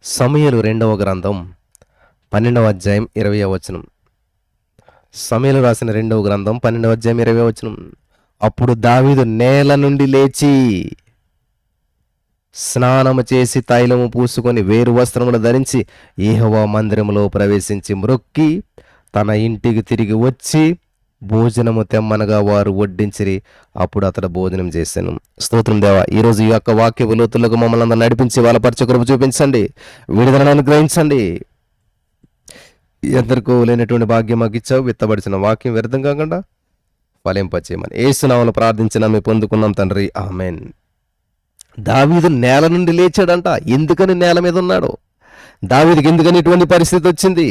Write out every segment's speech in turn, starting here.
సమూయేలు రెండవ గ్రంథం 12వ అధ్యాయం 20వ వచనం. సమూయేలు రాసిన రెండవ గ్రంథం 12వ అధ్యాయం 20వ వచనం. అప్పుడు దావీదు నేల నుండి లేచి స్నానము చేసి తైలము పూసుకొని వేరు వస్త్రములు ధరించి యెహోవా మందిరములో ప్రవేశించి మ్రొక్కి తన ఇంటికి తిరిగి వచ్చి భోజనము తెమ్మనగా వారు వడ్డించిరి. అప్పుడు అతడు భోజనం చేశాను. స్తోత్రం దేవా, ఈరోజు ఈ యొక్క వాక్య లోతులకు మమ్మల్ని అందరూ నడిపించి వాళ్ళ కృప చూపించండి, విడుదలను అనుగ్రహించండి. ఎందరికో లేనటువంటి భాగ్యం మాకు ఇచ్చావు. విత్తబడిచిన వాక్యం వ్యర్థం కాకుండా ఫలింపచేయమని యేసు నామములో ప్రార్థించిన మేము పొందుకున్నాం తండ్రి, ఆమెన్. దావీదు నేల నుండి లేచాడంట. ఎందుకని నేల మీద ఉన్నాడు? దావీదుకి ఎందుకని ఇటువంటి పరిస్థితి వచ్చింది?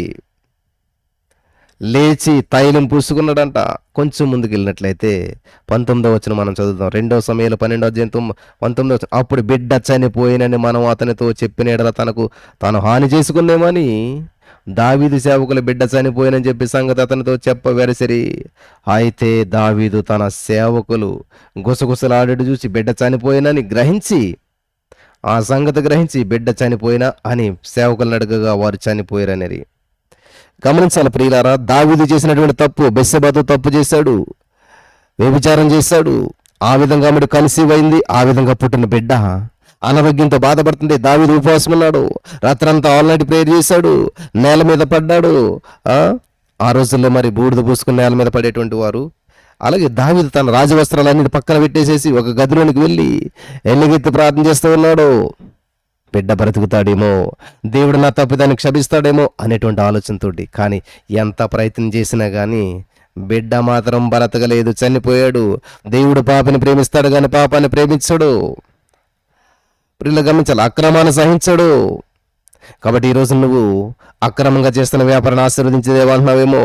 లేచి తైలం పూసుకున్నాడంట. కొంచెం ముందుకు వెళ్ళినట్లయితే 19వ వచనం మనం చదువుతాం. 2వ సమూయేలు 12వ అధ్యాయం 19వ వచనం. అప్పుడు బిడ్డ చనిపోయినని మనం అతనితో చెప్పిన ఎడల తాను హాని చేసుకున్నామని దావీదు సేవకుల బిడ్డ చనిపోయినని చెప్పి సంగతి అతనితో చెప్పవెరసిరి. అయితే దావీదు తన సేవకులు గుసగుసలాడేడు చూసి బిడ్డ చనిపోయినని గ్రహించి ఆ సంగతి గ్రహించి బిడ్డ చనిపోయినా అని సేవకులను అడగగా వారు చనిపోయారనేది గమనించాలి ప్రియులారా. దావీదు చేసినటువంటి తప్పు, బెత్షెబాతో తప్పు చేశాడు, వ్యభిచారం చేశాడు. ఆ విధంగా ఆమెడు కన్సీవ్ అయింది. ఆ విధంగా పుట్టిన బిడ్డ అనారోగ్యంతో బాధపడుతుంటే దావీదు ఉపవాసం ఉన్నాడు. రాత్రంతా ఆల్ నైట్ ప్రేయర్ చేశాడు. నేల మీద పడ్డాడు. ఆ రోజుల్లో మరి బూడిద పూసుకుని నేల మీద పడేటువంటి వారు. అలాగే దావీదు తన రాజవస్త్రాలన్నిటి పక్కన పెట్టేసేసి ఒక గదిలోనికి వెళ్ళి ఎన్నిగెత్తి ప్రార్థన చేస్తూ ఉన్నాడు. బిడ్డ బ్రతుకుతాడేమో, దేవుడు నా తప్పిదాన్ని క్షమిస్తాడేమో అనేటువంటి ఆలోచనతోటి. కానీ ఎంత ప్రయత్నం చేసినా కానీ బిడ్డ మాత్రం బ్రతకలేదు, చనిపోయాడు. దేవుడు పాపిని ప్రేమిస్తాడు కానీ పాపాన్ని ప్రేమించడు. ప్రియులు గమనించాలి, అక్రమాన్ని సహించడు. కాబట్టి ఈరోజు నువ్వు అక్రమంగా చేస్తున్న వ్యాపారాన్ని ఆశీర్వదించేదేమంటున్నావేమో,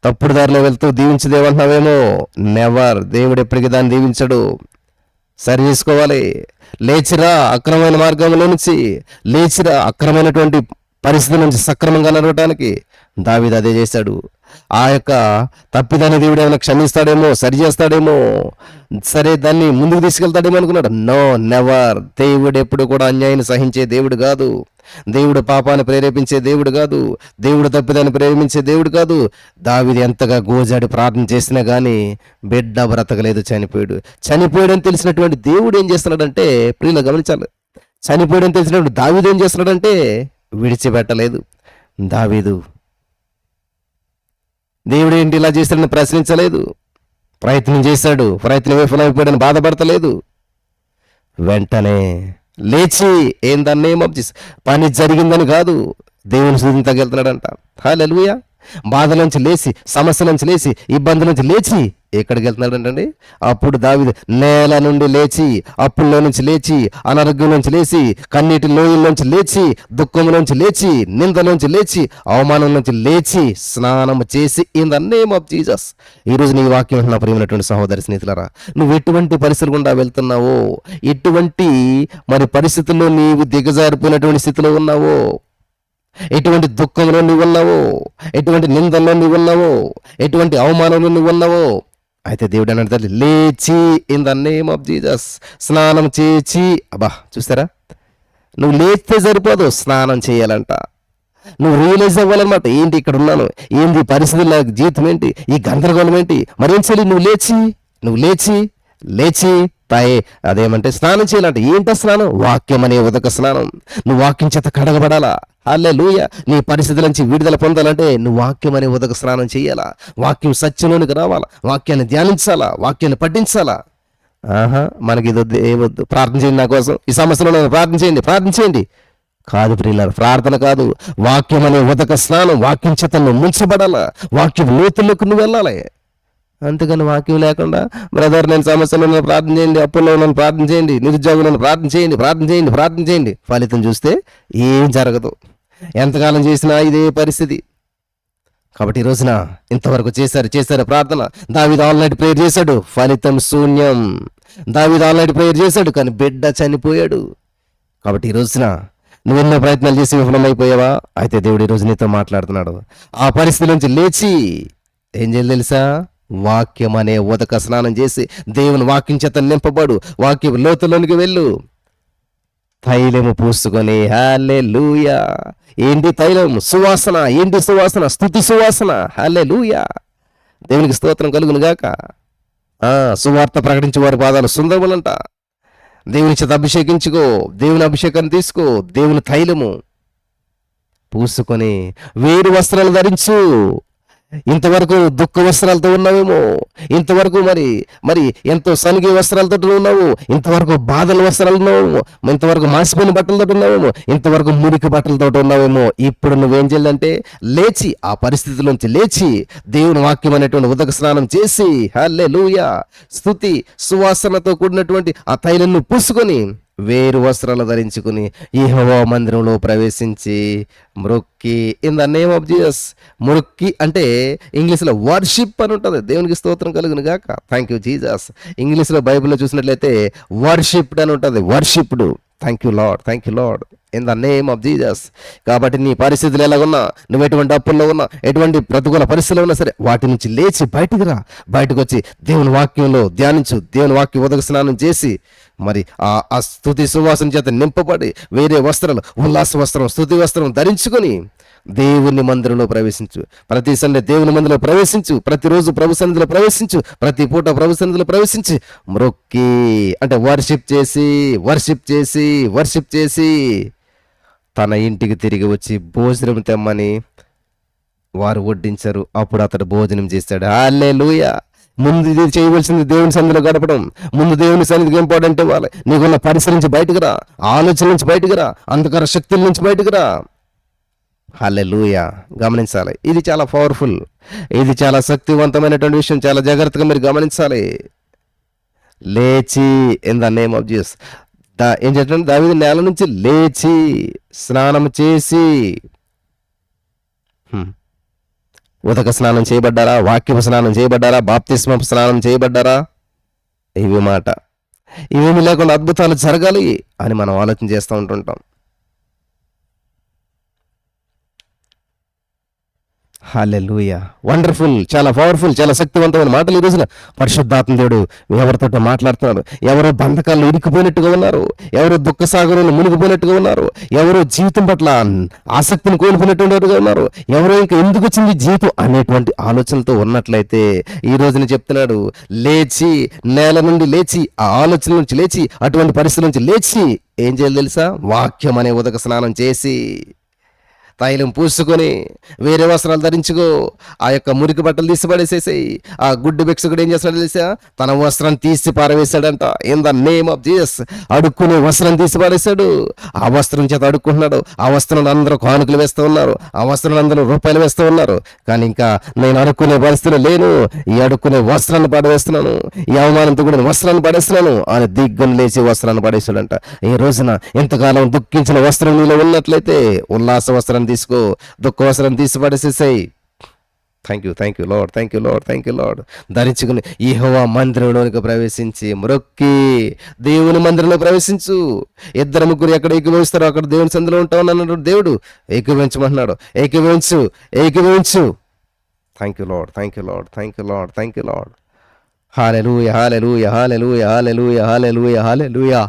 తప్పుడు దారిలో వెళ్తూ దీవించేదేమంటున్నావేమో. నెవర్. దేవుడు ఎప్పటికీ దాన్ని దీవించడు. సరి చేసుకోవాలి. లేచిరా అక్రమమైన మార్గంలో నుంచి, లేచిరా అక్రమైనటువంటి పరిస్థితి నుంచి సక్రమంగా నడవటానికి. దావీదు అదే చేశాడు. ఆ యొక్క తప్పిదాన్ని దేవుడు ఏమైనా క్షమిస్తాడేమో, సరి చేస్తాడేమో, సరే దాన్ని ముందుకు తీసుకెళ్తాడేమో అనుకున్నాడు. No, never. దేవుడు ఎప్పుడు కూడా అన్యాయాన్ని సహించే దేవుడు కాదు. దేవుడు పాపాన్ని ప్రేరేపించే దేవుడు కాదు. దేవుడు తప్పిదాన్ని ప్రేమించే దేవుడు కాదు. దావీదు ఎంతగా గోజాడి ప్రార్థన చేసినా కానీ బిడ్డ బ్రతకలేదు, చనిపోయాడు. చనిపోయాడని తెలిసినటువంటి దేవుడు ఏం చేస్తున్నాడంటే, ప్రియులు గమనించాలి, చనిపోయాడని తెలిసినటువంటి దావీదు ఏం చేస్తున్నాడంటే విడిచిపెట్టలేదు. దావీదు దేవుడు ఏంటి ఇలా చేస్తాడని ప్రశ్నించలేదు. ప్రయత్నం చేశాడు, ప్రయత్నం విఫలమైపోయాడని బాధపడతలేదు. వెంటనే లేచి ఏందన్నే పని జరిగిందని కాదు, దేవుని స్తుతించడానికి వెళ్తున్నాడంట. హల్లెలూయా. బాధలోంచి లేచి, సమస్య నుంచి లేచి, ఇబ్బంది నుంచి లేచి ఎక్కడికి వెళ్తున్నాడంటండి? అప్పుడు దావీదు నేల నుండి లేచి, అప్పుల్లో నుంచి లేచి, అనారోగ్యం నుంచి లేచి, కన్నీటి లోయల్లోంచి లేచి, దుఃఖం నుంచి లేచి, నిందలోంచి లేచి, అవమానం నుంచి లేచి స్నానం చేసి in the name of Jesus. ఈరోజు నీ వాక్యం నా ప్రియమైనటువంటి సహోదరి స్నేహితులారా, నువ్వు ఎటువంటి పరిస్థితులు గుండా వెళ్తున్నావో, ఎటువంటి మరి పరిస్థితుల్లో నీవు దిగజారిపోయినటువంటి స్థితిలో ఉన్నావో, ఎటువంటి దుఃఖంలో నువ్వు ఉన్నావో, ఎటువంటి నిందల్లో నువ్వు ఉన్నావో, ఎటువంటి అవమానంలో నువ్వు ఉన్నావో, అయితే దేవుడు అన్నాడు లేచి in the name of Jesus స్నానం చేసి. అబ్బా, చూస్తారా, నువ్వు లేస్తే సరిపోదు, స్నానం చేయాలంట. నువ్వు రియలైజ్ అవ్వాలన్నమాట. ఏంటి ఇక్కడ ఉన్నాను, ఏంటి పరిస్థితులు, నాకు జీవితం ఏంటి, ఈ గందరగోళం ఏంటి, మరేం చేయాలి? నువ్వు లేచి అదేమంటే స్నానం చేయాలంట. ఏంటో స్నానం? వాక్యం అనే ఉదక స్నానం. నువ్వు వాక్యం చేత కడగబడాలా. హల్లెలూయా. నీ పరిస్థితుల నుంచి విడుదల పొందాలంటే నువ్వు వాక్యం అనే ఉదక స్నానం చేయాలా. వాక్యం సత్యంలోనికి రావాలా. వాక్యాన్ని ధ్యానించాలా, వాక్యాన్ని పఠించాలా. మనకి ఇది ఏమొద్దు, ప్రార్థన చేయండి నా కోసం, ఈ సమస్యలో ప్రార్థన చేయండి కాదు ప్రియులారా. ప్రార్థన కాదు, వాక్యం అనే ఉదక స్నానం. వాక్యం చేత నువ్వు ముంచబడాలా, వాక్యం లోతుల్లోకి నువ్వు వెళ్ళాలి. అంతేగాని వాక్యం లేకుండా, బ్రదర్ నేను సమస్యలో నన్ను ప్రార్థన చేయండి, అప్పుల్లో నన్ను ప్రార్థన చేయండి, నిరుద్యోగులను ప్రార్థన చేయండి, ఫలితం చూస్తే ఏం జరగదు. ఎంతకాలం చేసినా ఇదే పరిస్థితి. కాబట్టి ఈ రోజున ఇంతవరకు చేశారు ప్రార్థన. దావీదు ఆల్ నైట్ ప్రేయర్ చేశాడు, ఫలితం శూన్యం. దావీదు ఆల్ నైట్ ప్రేయర్ చేశాడు కానీ బిడ్డ చనిపోయాడు. కాబట్టి ఈ రోజున నువ్వెన్నో ప్రయత్నాలు చేసి విఫలమైపోయావా? అయితే దేవుడు ఈ రోజు నీతో మాట్లాడుతున్నాడు. ఆ పరిస్థితి నుంచి లేచి ఏం చేయాలి తెలుసా? వాక్యం అనే ఉదక స్నానం చేసి దేవుని వాక్యం చేత నింపబడు, వాక్యం లోతులోనికి వెళ్ళు. తైలము పూసుకొని హల్లెలూయా. ఏంటి తైలం? సువాసన. ఏంటి సువాసన? స్తుతి సువాసన. హల్లెలూయా. దేవునికి స్తోత్రం కలుగును గాక. సువార్త ప్రకటించే వారి పాదాలు సుందరములంట. దేవుని చేత అభిషేకించుకో, దేవుని అభిషేకాన్ని తీసుకో, దేవుని తైలము పూసుకొని వేరు వస్త్రాలు ధరించు. ఇంతవరకు దుఃఖ వస్త్రాలతో ఉన్నావేమో, ఇంతవరకు మరి మరి ఎంతో సనిగే వస్త్రాలతో ఉన్నావు, ఇంతవరకు బాధల వస్త్రాలు ఉన్నావేమో, ఇంతవరకు మాసిపోయిన బట్టలతో ఉన్నావేమో, ఇంతవరకు మురికి బట్టలతో ఉన్నావేమో. ఇప్పుడు నువ్వేం చేయాలంటే లేచి, ఆ పరిస్థితిలోంచి లేచి దేవుని వాక్యం అనేటువంటి ఉదక స్నానం చేసి హల్లెలూయా స్తుతి సువాసనతో కూడినటువంటి ఆ తైలను పూసుకొని వేరు వస్త్రాలు ధరించుకుని యెహోవా మందిరంలో ప్రవేశించి మ్రొక్కి in the name of Jesus. మ్రొక్కి అంటే ఇంగ్లీష్లో వర్షిప్ అని ఉంటుంది. దేవునికి స్తోత్రం కలుగును గాక. Thank you Jesus. ఇంగ్లీష్లో బైబిల్లో చూసినట్లయితే వర్షిప్డ్ అని ఉంటుంది. Worshipped. Thank you Lord, thank you Lord, in the name of Jesus. కాబట్టి నీ పరిస్థితులు ఎలాగున్నా, నువ్వు ఎటువంటి అప్పుల్లో ఉన్నా, ఎటువంటి ప్రతికూల పరిస్థితుల్లో ఉన్నా సరే, వాటి నుంచి లేచి బయటికి రా. బయటకు వచ్చి దేవుని వాక్యంలో ధ్యానించు. దేవుని వాక్య ఉదక స్నానం చేసి మరి ఆ స్తుతి సువాసన చేత నింపబడి వేరే వస్త్రాలు, ఉల్లాస వస్త్రం, స్తుతి వస్త్రం ధరించుకొని దేవుని మందిరంలో ప్రవేశించు. ప్రతి సండే దేవుని మందిరంలో ప్రవేశించు. ప్రతిరోజు ప్రభు సన్నిధిలో ప్రవేశించు. ప్రతి పూట ప్రభు సన్నిధిలో ప్రవేశించి మ్రొక్కి అంటే వర్షిప్ చేసి వర్షిప్ చేసి వర్షిప్ చేసి తన ఇంటికి తిరిగి వచ్చి భోజనం తెమ్మని వారు వడ్డించారు. అప్పుడు అతడు భోజనం చేశాడు. హల్లెలూయా. ముందు ఇది చేయవలసింది దేవుని సన్నిధిలో గడపడం. ముందు దేవుని సన్నిధికి ఇంపార్టెంట్ ఇవ్వాలి. నీకున్న పరిసర నుంచి బయటకు రా, ఆలోచన నుంచి బయటకు రా, అంధకార శక్తుల నుంచి బయటకు రా. హల్లెలూయా. గమనించాలి, ఇది చాలా పవర్ఫుల్, ఇది చాలా శక్తివంతమైనటువంటి విషయం. చాలా జాగ్రత్తగా మీరు గమనించాలి. లేచి in the name of Jesus. ఏం చేస్తాడు? దావీదు నేల నుంచి లేచి స్నానం చేసి ఉదక స్నానం చేయబడ్డారా? వాక్యపు స్నానం చేయబడ్డారా? బాప్తిస్మ స్నానం చేయబడ్డారా? ఇవి మాట. ఇవేమి లేకుండా అద్భుతాలు జరగాలి అని మనం ఆలోచన చేస్తూ ఉంటుంటాం. హల్లెలూయా. వండర్ఫుల్, చాలా పవర్ఫుల్, చాలా శక్తివంతమైన మాటలు ఈ రోజున పరిశుద్ధాత్మ దేవుడు ఎవరితో మాట్లాడుతున్నాడు. ఎవరో బంధకాల్లో ఇరుక్కుపోయినట్టుగా ఉన్నారు, ఎవరో దుఃఖ సాగరంలో మునిగిపోయినట్టుగా ఉన్నారు, ఎవరో జీవితం పట్ల ఆసక్తిని కోల్పోయినట్టుగా ఉన్నారు, ఎవరో ఇంకా ఎందుకు వచ్చింది జీవితం అనేటువంటి ఆలోచనలతో ఉన్నట్లయితే ఈ రోజున చెప్తున్నాడు, లేచి నేల నుండి లేచి, ఆ ఆలోచన నుంచి లేచి, అటువంటి పరిస్థితుల నుంచి లేచి ఏం చేయాలి తెలుసా? వాక్యం అనే ఉదక స్నానం చేసి తైలం పూసుకొని వేరే వస్త్రాలు ధరించుకో. ఆ యొక్క మురికి బట్టలు తీసి పడేసేసాయి. ఆ గుడ్డు భిక్షకుడు ఏం చేస్తున్నాడు తెలుసా? తన వస్త్రం తీసి పారవేశాడంట. In the name of Jesus. అడుక్కునే వస్త్రం తీసి పారేశాడు. ఆ వస్త్రం చేత అడుక్కుంటున్నాడు. ఆ వస్త్రం అందరూ కానుకలు వేస్తూ ఉన్నారు, ఆ వస్త్రం అందరూ రూపాయలు వేస్తూ ఉన్నారు. కానీ ఇంకా నేను అడుక్కునే పరిస్థితులు లేను, ఈ అడుక్కునే వస్త్రాన్ని పడవేస్తున్నాను, ఈ అవమానంతో కూడా వస్త్రాన్ని పడేస్తున్నాను అని దిగ్గును లేచి వస్త్రాన్ని పడేశాడంట. ఈ రోజున ఎంతకాలం దుఃఖించిన వస్త్రం నీలో ఉన్నట్లయితే ఉల్లాస వస్త్రం తీసుకో, దుఃఖ వస్త్రం తీసి పడేసేసాయి. Thank you, thank you Lord, thank you Lord, thank you Lord. ధరించుకుని యెహోవా మందిరంలోనికి ప్రవేశించి మ్రొక్కి దేవుని మందిరంలో ప్రవేశించు. ఇద్దరు ముగ్గురు ఎక్కడ ఏకీభవిస్తారో అక్కడ దేవుని సందులో ఉంటామని అన్నాడు దేవుడు. ఏకీభవించమంటున్నాడు. ఏకీభవించు, ఏకీభవించు. Thank you Lord, thank you Lord, thank you Lord, thank you Lord. హల్లెలూయా, హల్లెలూయా, హల్లెలూయా, హల్లెలూయా, హల్లెలూయా, హల్లెలూయా.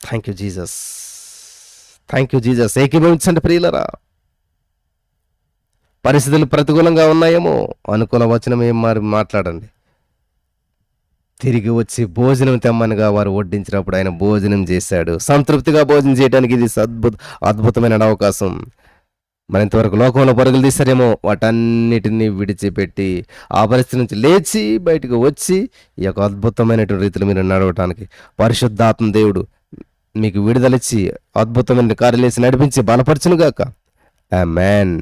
Thank you Jesus, thank you Jesus. ఏకీభవించండి ప్రియులరా. పరిస్థితులు ప్రతికూలంగా ఉన్నాయేమో, అనుకూల వచనం ఏం మాట్లాడండి. తిరిగి వచ్చి భోజనం తెమ్మనిగా వారు వడ్డించినప్పుడు ఆయన భోజనం చేశాడు. సంతృప్తిగా భోజనం చేయడానికి ఇది అద్భుతమైన అవకాశం. మరి ఇంతవరకు లోకంలో పరుగులు తీస్తారేమో, వాటన్నిటినీ విడిచిపెట్టి ఆ పరిస్థితి నుంచి లేచి బయటకు వచ్చి ఈ యొక్క అద్భుతమైనటువంటి రీతిలో మీరు నడవటానికి పరిశుద్ధాత్మ దేవుడు మీకు విడుదలిచ్చి అద్భుతమైన కార్యాలు చేసి నడిపించి బలపరచునుగాక. ఆమేన్.